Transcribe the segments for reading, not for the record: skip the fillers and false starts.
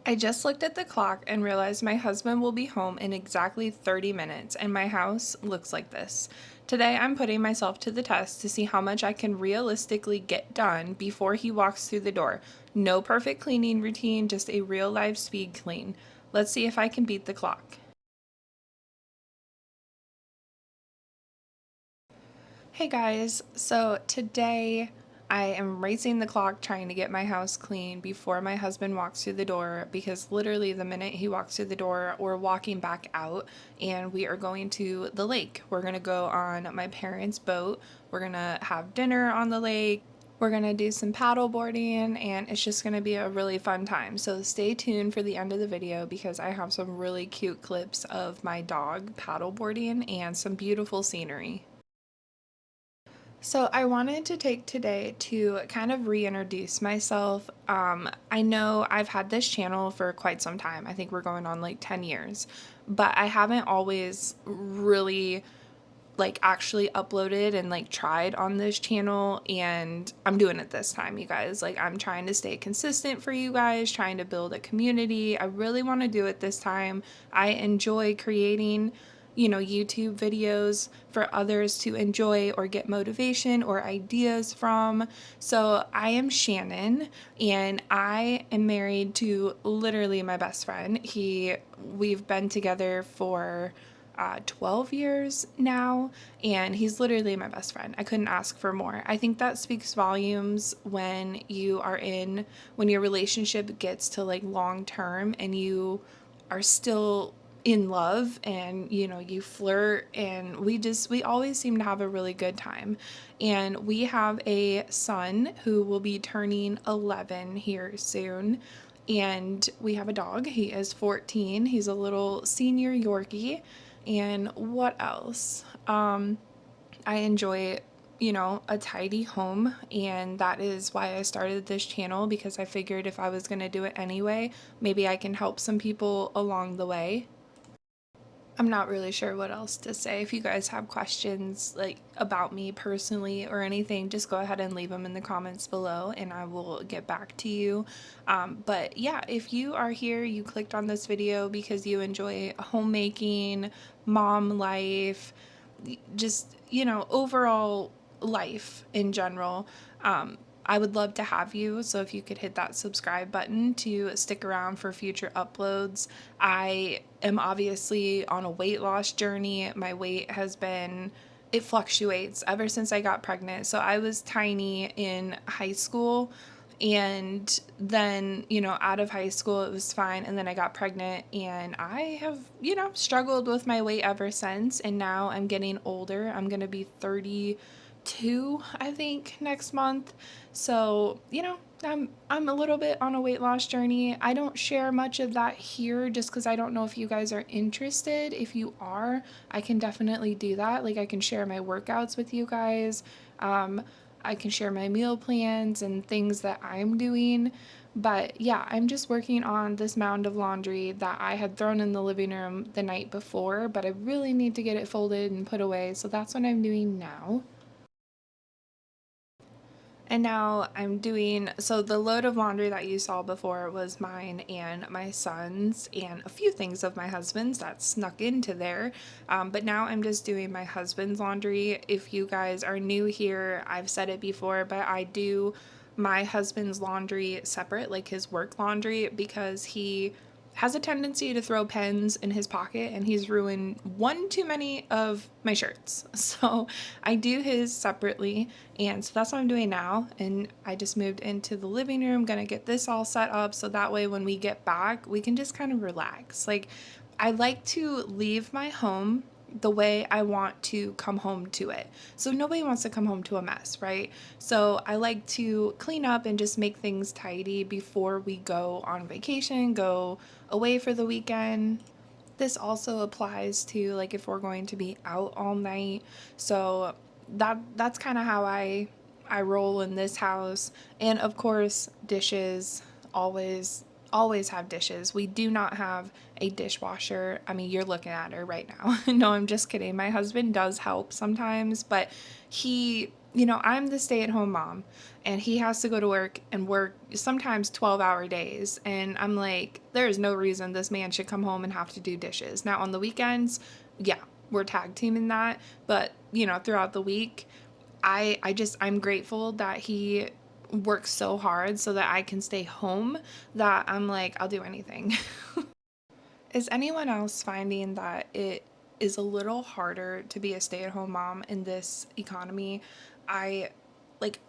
I just looked at the clock and realized my husband will be home in exactly 30 minutes, and my house looks like this. Today, I'm putting myself to the test to see how much I can realistically get done before he walks through the door. No perfect cleaning routine, just a real life speed clean. Let's see if I can beat the clock. Hey guys, so today I am racing the clock trying to get my house clean before my husband walks through the door because literally the minute he walks through the door, we're walking back out and we are going to the lake. We're gonna go on my parents' boat, we're gonna have dinner on the lake. We're gonna do some paddle boarding and it's just gonna be a really fun time. So stay tuned for the end of the video because I have some really cute clips of my dog paddle boarding and some beautiful scenery. So I wanted to take today to kind of reintroduce myself. I know I've had this channel for quite some time. I think we're going on like 10 years, but I haven't always really like actually uploaded and like tried on this channel, and I'm doing it this time, you guys. Like, I'm trying to stay consistent for you guys, trying to build a community. I really want to do it this time. I enjoy creating, YouTube videos for others to enjoy or get motivation or ideas from. So I am Shannon and I am married to literally my best friend. We've been together for 12 years now, and he's literally my best friend. I couldn't ask for more. I think that speaks volumes when your relationship gets to like long term and you are still in love, and you flirt, and we always seem to have a really good time. And we have a son who will be turning 11 here soon, and we have a dog. He is 14. He's a little senior Yorkie. And what else? I enjoy, a tidy home, and that is why I started this channel, because I figured if I was going to do it anyway, maybe I can help some people along the way. I'm not really sure what else to say. If you guys have questions like about me personally or anything, just go ahead and leave them in the comments below and I will get back to you. But yeah, if you are here, you clicked on this video because you enjoy homemaking, mom life, just, overall life in general. I would love to have you, so if you could hit that subscribe button to stick around for future uploads. I am obviously on a weight loss journey. My weight it fluctuates ever since I got pregnant. So I was tiny in high school, and then, out of high school it was fine, and then I got pregnant and I have, struggled with my weight ever since. And now I'm getting older. I'm gonna be 32, I think, next month. So, I'm a little bit on a weight loss journey. I don't share much of that here just because I don't know if you guys are interested. If you are, I can definitely do that. Like, I can share my workouts with you guys. I can share my meal plans and things that I'm doing. But yeah, I'm just working on this mound of laundry that I had thrown in the living room the night before, but I really need to get it folded and put away. So that's what I'm doing now. And now so the load of laundry that you saw before was mine and my son's and a few things of my husband's that snuck into there. But now I'm just doing my husband's laundry. If you guys are new here, I've said it before, but I do my husband's laundry separate, like his work laundry, because he has a tendency to throw pens in his pocket and he's ruined one too many of my shirts. So I do his separately, and so that's what I'm doing now. And I just moved into the living room, gonna get this all set up so that way when we get back we can just kind of relax. Like, I like to leave my home the way I want to come home to it. So nobody wants to come home to a mess, right? So I like to clean up and just make things tidy before we go on vacation, go away for the weekend. This also applies to like if we're going to be out all night. So that's kind of how I roll in this house. And of course, dishes, always have dishes. We do not have a dishwasher. I mean, you're looking at her right now. No, I'm just kidding. My husband does help sometimes, but he I'm the stay at home mom and he has to go to work and work sometimes 12-hour days. And I'm like, there is no reason this man should come home and have to do dishes. Now, on the weekends, yeah, we're tag teaming that. But, throughout the week, I'm grateful that he works so hard so that I can stay home that I'm like, I'll do anything. Is anyone else finding that it is a little harder to be a stay-at-home mom in this economy? I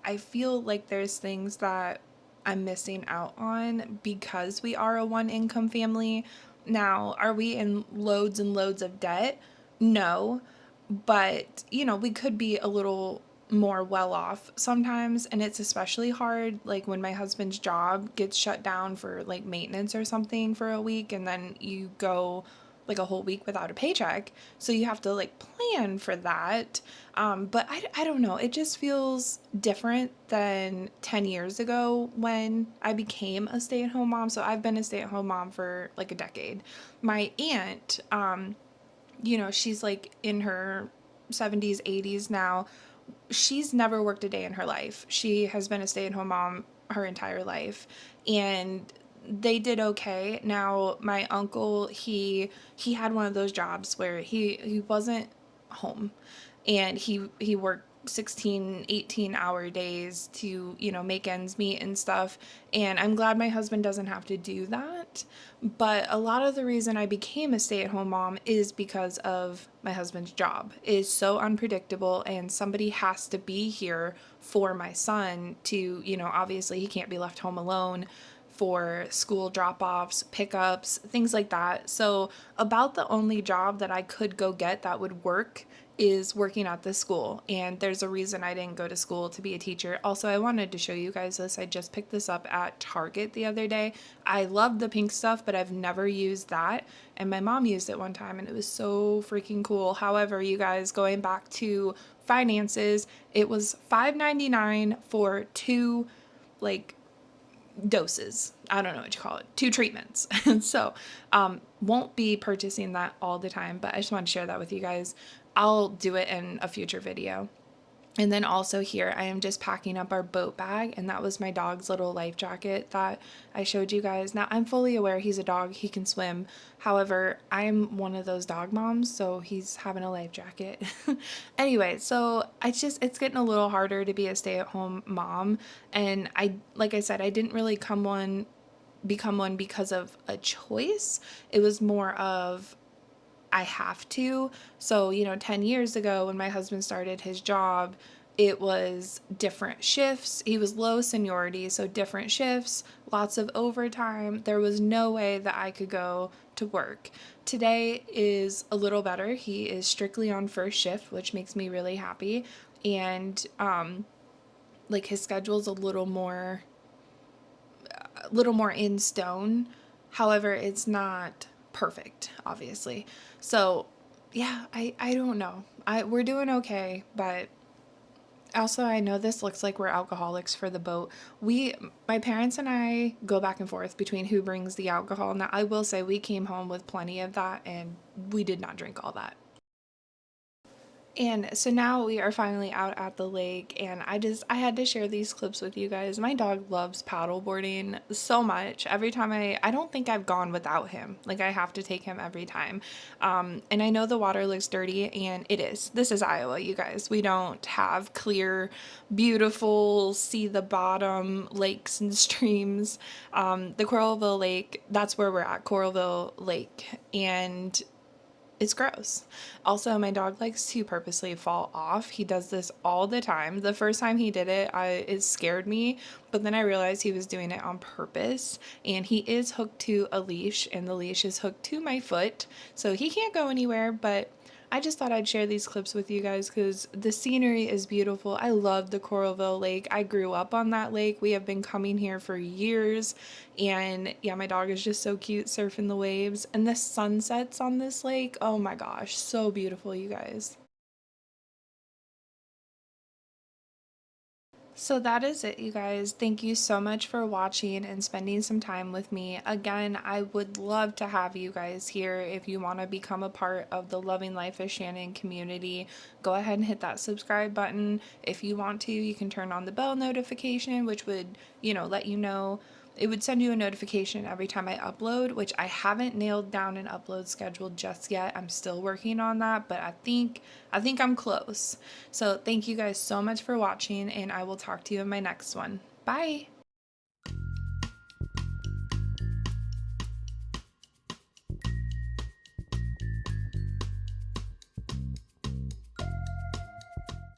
I feel like there's things that I'm missing out on because we are a one income family. Now, are we in loads and loads of debt? No, but we could be a little more well off sometimes, and it's especially hard like when my husband's job gets shut down for like maintenance or something for a week, and then you go like a whole week without a paycheck, so you have to like plan for that. But I don't know, it just feels different than 10 years ago when I became a stay-at-home mom. So I've been a stay-at-home mom for like a decade. My aunt, she's like in her 70s, 80s now. She's never worked a day in her life. She has been a stay at home mom her entire life. And they did okay. Now, my uncle, he had one of those jobs where he wasn't home, and he worked 16, 18-hour days to, make ends meet and stuff. And I'm glad my husband doesn't have to do that. But a lot of the reason I became a stay-at-home mom is because of my husband's job. It is so unpredictable, and somebody has to be here for my son to, obviously he can't be left home alone for school drop-offs, pickups, things like that. So about the only job that I could go get that would work is working at this school. And there's a reason I didn't go to school to be a teacher. Also, I wanted to show you guys this. I just picked this up at Target the other day. I love the pink stuff, but I've never used that. And my mom used it one time and it was so freaking cool. However, you guys, going back to finances, it was $5.99 for two like doses. I don't know what you call it, two treatments. So, won't be purchasing that all the time, but I just want to share that with you guys. I'll do it in a future video. And then also here, I am just packing up our boat bag, and that was my dog's little life jacket that I showed you guys. Now, I'm fully aware he's a dog, he can swim. However, I'm one of those dog moms, so he's having a life jacket. Anyway, so it's getting a little harder to be a stay-at-home mom, and like I said, I didn't really become one because of a choice. It was more of I have to. So, 10 years ago when my husband started his job, it was different shifts. He was low seniority, so different shifts, lots of overtime. There was no way that I could go to work. Today is a little better. He is strictly on first shift, which makes me really happy. And like his schedule's a little more in stone. However, it's not perfect, obviously. So, yeah, I don't know. We're doing okay, but also I know this looks like we're alcoholics for the boat. My parents and I go back and forth between who brings the alcohol. Now, I will say we came home with plenty of that and we did not drink all that. And so now we are finally out at the lake, and I had to share these clips with you guys. My dog loves paddleboarding so much. Every time I don't think I've gone without him. Like I have to take him every time. And I know the water looks dirty, and it is. This is Iowa, you guys. We don't have clear, beautiful, see the bottom lakes and streams. The Coralville Lake, that's where we're at, Coralville Lake, and it's gross. Also, my dog likes to purposely fall off. He does this all the time. The first time he did it, it scared me, but then I realized he was doing it on purpose. And he is hooked to a leash, and the leash is hooked to my foot, so he can't go anywhere. But I just thought I'd share these clips with you guys because the scenery is beautiful. I love the Coralville Lake. I grew up on that lake. We have been coming here for years. And yeah, my dog is just so cute surfing the waves. And the sunsets on this lake, oh my gosh, so beautiful, you guys. So that is it, you guys. Thank you so much for watching and spending some time with me. Again, I would love to have you guys here. If you want to become a part of the Loving Life of Shannon community, go ahead and hit that subscribe button. If you want to, you can turn on the bell notification, which would, let you know. It would send you a notification every time I upload, which I haven't nailed down an upload schedule just yet. I'm still working on that, but I think I'm close. So thank you guys so much for watching, and I will talk to you in my next one. Bye.